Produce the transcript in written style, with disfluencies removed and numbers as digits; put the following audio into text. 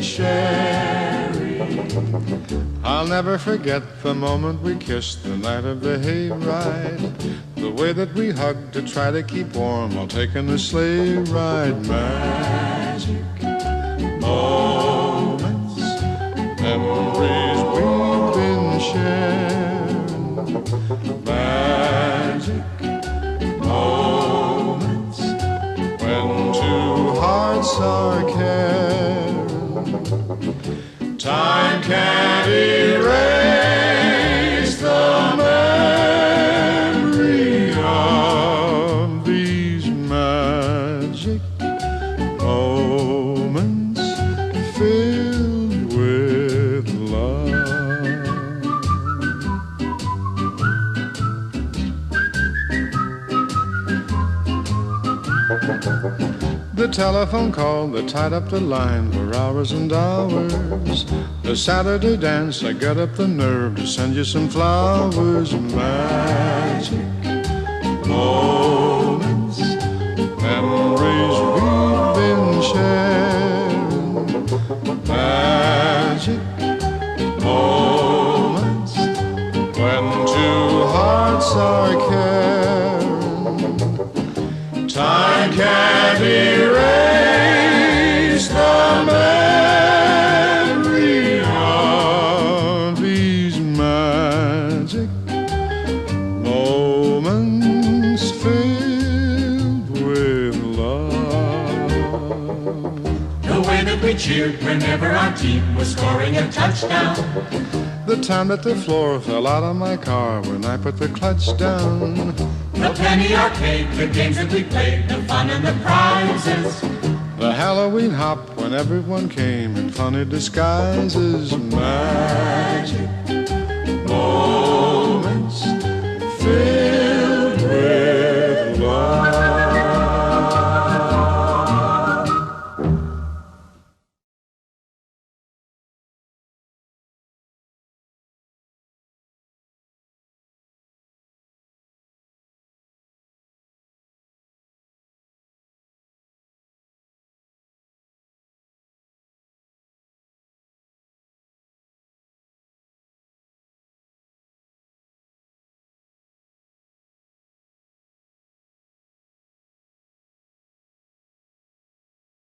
Sherry. I'll never forget the moment we kissed the night of the hayride. The way that we hugged to try to keep warm while taking the sleigh ride. Magic moments, memories we've been sharing. Magic moments when two hearts are caring. Time can't erase the memory of these magic moments filled with love. The telephone call that tied up the line for hours and hours. The Saturday dance, I got up the nerve to send you some flowers. Magic moments, memories we've been sharing. Magic moments when two hearts are caring. Time can't erase the memory of these magic moments filled with love. The way that we cheered whenever our team was scoring a touchdown. The time that the floor fell out of my car when I put the clutch down. The penny arcade, the games that we played, the fun and the prizes. The Halloween hop when everyone came in funny disguises. Magic moments filled